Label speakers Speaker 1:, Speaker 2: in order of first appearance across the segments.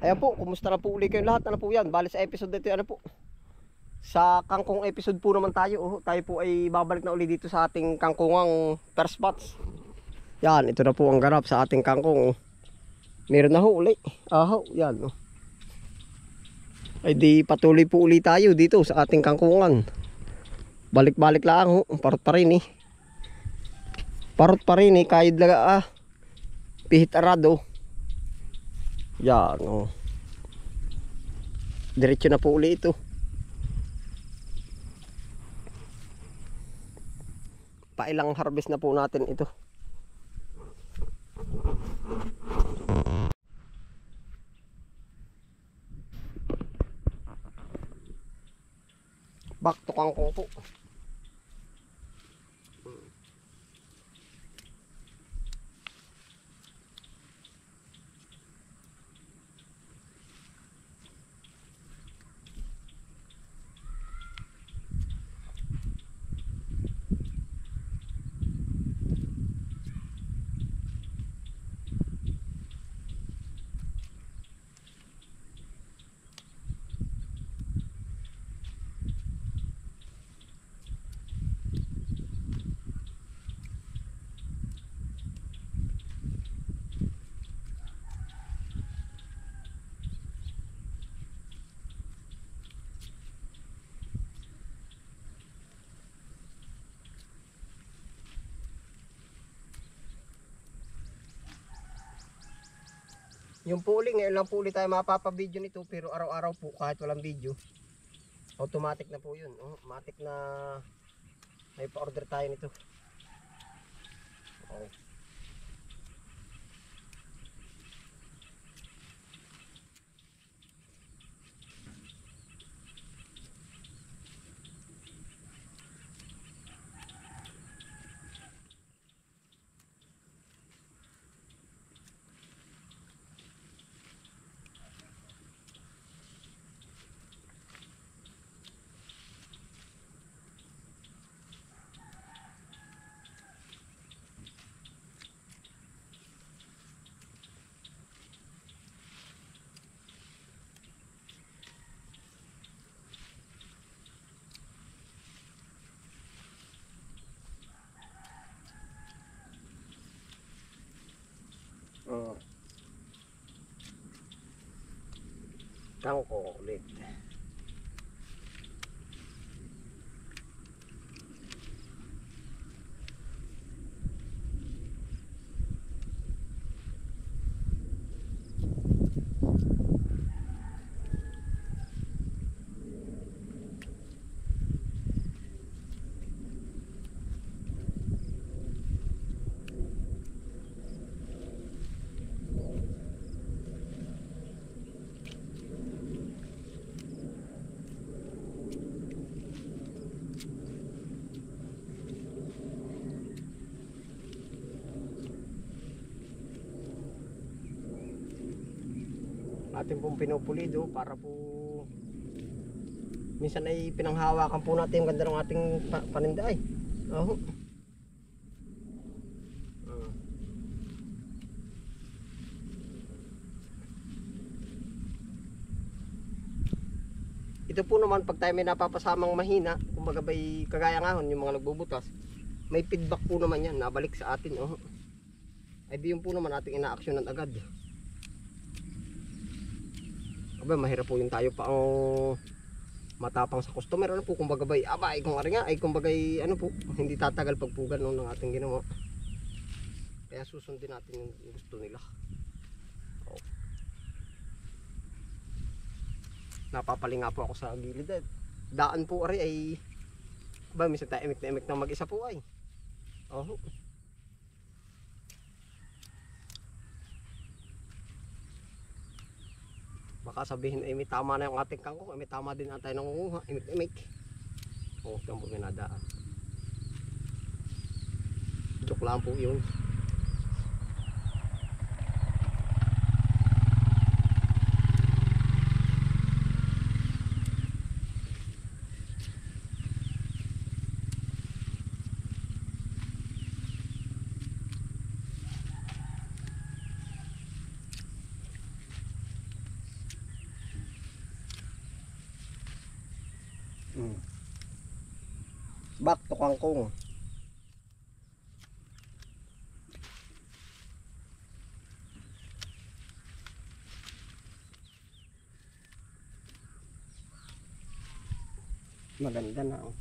Speaker 1: Ayan po, kumusta na po uli kayong lahat? Ano po yan? Bali sa episode dito, ano po? Sa kangkong episode po naman tayo. Tayo po ay babalik na uli dito sa ating kangkungang first spots. Yan, ito na po ang ganap sa ating kangkong. Meron na ho uli. Aho, yan. Ay di patuloy po uli tayo dito sa ating kangkungan. Balik-balik lang ho. Parot pa rin eh. Parot pa rin eh. Kahit laga pihit arado. Yan oh. Diretso na po uli ito. Pailang harvest na po natin ito. Back to kangkong po. Yung puli, ngayon lang puli tayo mapapabideo nito, pero araw-araw po kahit walang video. Automatic na po yun. Automatic na may pa-order tayo nito. Okay. Kangkong ulit. Atin pong pinupulido para po minsan ay pinanghawakan po natin yung ganda ng ating paninda ay. Ito po naman pag tayo may napapasamang mahina, kumbaga ba'y kagaya ngahon yung mga nagbubutas, may feedback po naman yan, nabalik sa atin. Ay di yun po naman ating ina-actionan agad. Aba, mahirap po yung tayo pa ang matapang sa customer. Ano po, kumbaga ba'y abay kung ari nga, ay kumbaga ano po, hindi tatagal pag po ganun ng ating ginawa. Kaya susundin natin yung gusto nila. Napapalinga po ako sa gilid. Daan po ari ay ba, minsan tayo emik na emik na mag-isa po ay. Baka sabihin ay may tama na yung ating kangkong, ay may tama din tayo nangunguha, emik na emik. Ito po may nadaan. Joke lang po yun. Back to kangkong. Maganda na oh.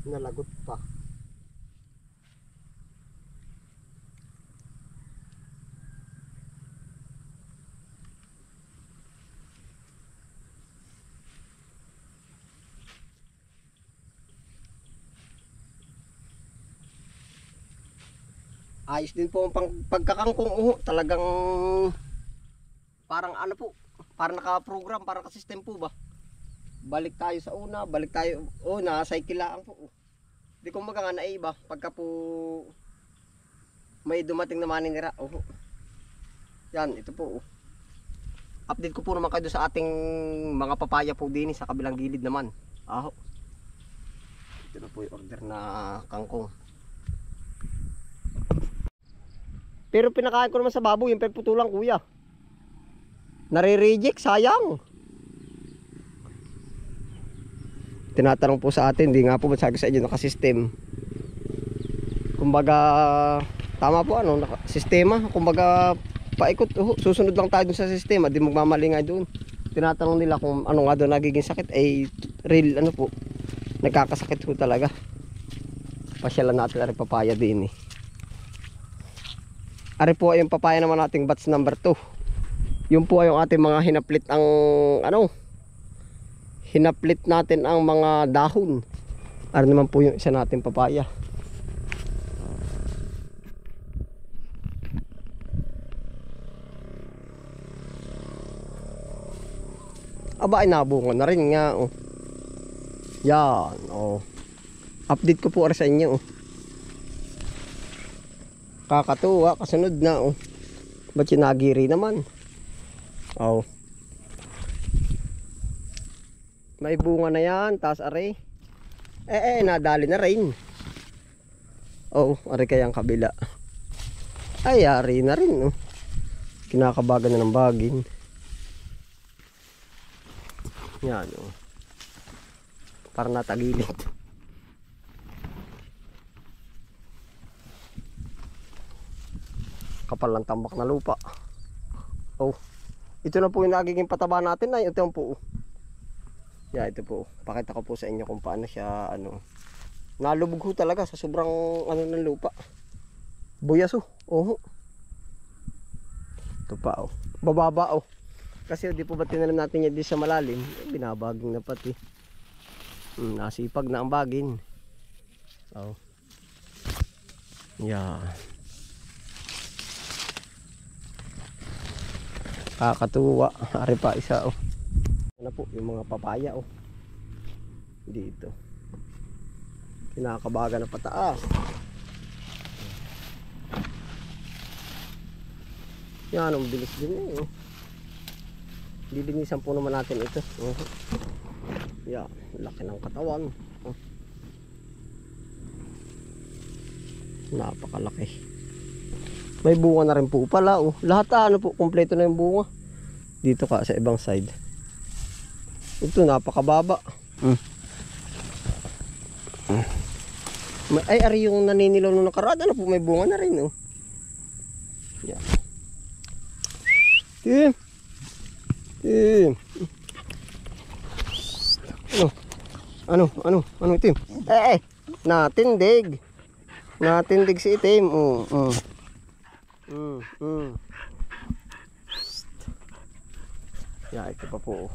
Speaker 1: Nalagot pa. Ayos din po ang pagkakangkong talagang parang ano po, parang naka-program, parang ka-system po ba? Balik tayo sa una, balik tayo, cycle lang po. Di kumbaga nga naiba, pagka po may dumating na maninira, yan, ito po. Update ko po naman kayo sa ating mga papaya po din sa kabilang gilid naman. Ito na po yung order na kangkong. Pero pinakain ko naman sa baboy, yung pagputulang kuya. Nare-reject, sayang. Tinatanong po sa atin, hindi nga po masabi sa inyo naka-system. Kumbaga, tama po sistema. Kumbaga, paikot, susunod lang tayo dun sa sistema, di magmamali nga doon. Tinatanong nila kung ano nga doon nagiging sakit, ay real po, nagkakasakit po talaga. Pasyalan natin ari papaya din eh. Ari po ay yung papaya naman nating batch number 2. Yung po ay yung ating mga hinaplit ang hinaplit natin ang mga dahon. Ari naman po yung isa nating papaya. Aba ay nabunga na rin nga Yan update ko po sa inyo Kakatuwa, kasunod na ba't sinagiri naman? May bunga na yan, taas are. Nadali na rin. Are kayang kabila. Ay, ari na rin kinakabagan na ng bagin. Yan para natagilid. Kapal lang tambak na lupa. Ito na po yung nagiging pataba natin. Ay, ito po. Ito po. Pakita ko po sa inyo kung paano siya nalubog ho talaga sa sobrang ng lupa. Buyas Ito pa bababa Kasi di po ba tinanim natin yan di sa malalim, binabaging na pati. Nasipag na ang bagin. Yan. Kakatuwa. Ari pa isa Ano po yung mga papaya dito. Kinakabaga na pataas. Yan ang bilis din Lilinisan po naman natin ito. Yan, laki ng katawan. Napakalaki. May bunga na rin po pala Lahat po, kompleto na yung bunga. Dito sa ibang side. Ito napakababa. Ari yung naninilaw nung nakaraan po, may bunga na rin Yan. Ano itim? Natindig. Natindig si itim. Ya, ito pa po.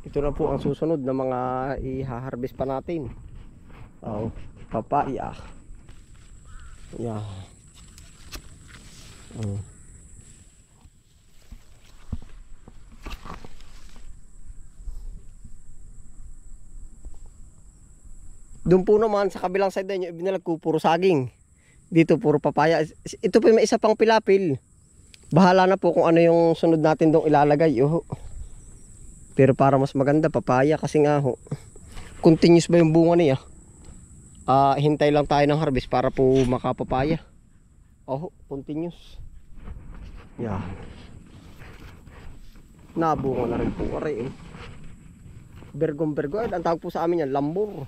Speaker 1: Ito na po ang susunod na mga i-harvest pa natin. Papaya. Yan. Doon po naman sa kabilang side na ibinalag ko puro saging. Dito puro papaya. Ito po may isa pang pilapil. Bahala na po kung ano yung sunod natin doon ilalagay. Pero para mas maganda papaya kasi nga continuous ba yung bunga niya. Hintay lang tayo ng harvest para po makapapaya. Continuous. Yan. Nabunga na rin po. Bergong. Ang tawag po sa amin yan, lambor.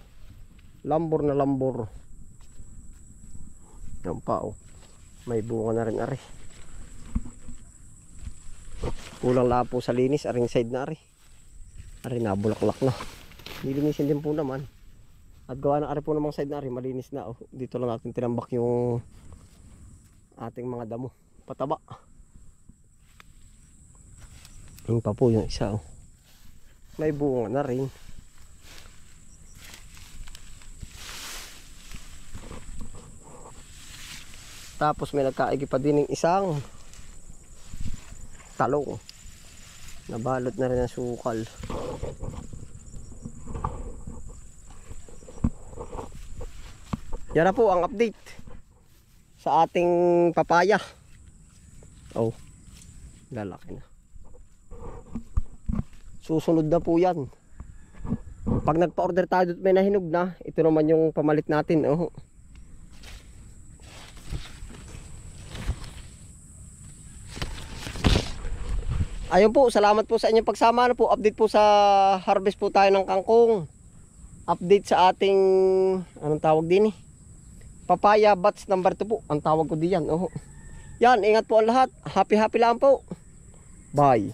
Speaker 1: Lambor na lambor. Yan pa may bunga na rin kulang lang po sa linis aring side na nabulaklak na. Nilinisin din po naman at gawa na po namang side na malinis na. Dito lang natin tinambak yung ating mga damo pataba. Yung pa po yung isa may bunga na rin. Tapos may nagkaigi pa din ng isang talong. Nabalot na rin ng sukal. Yan na po ang update sa ating papaya. Lalaki na. Susunod na po yan. Pag nagpa-order tayo may nahinog na, ito naman yung pamalit natin. Ayun po, salamat po sa inyong pagsama. Update po sa harvest po tayo ng kangkong. Update sa ating, anong tawag din papaya batch number 2 po. Ang tawag ko diyan. Yan, ingat po ang lahat. Happy lang po. Bye.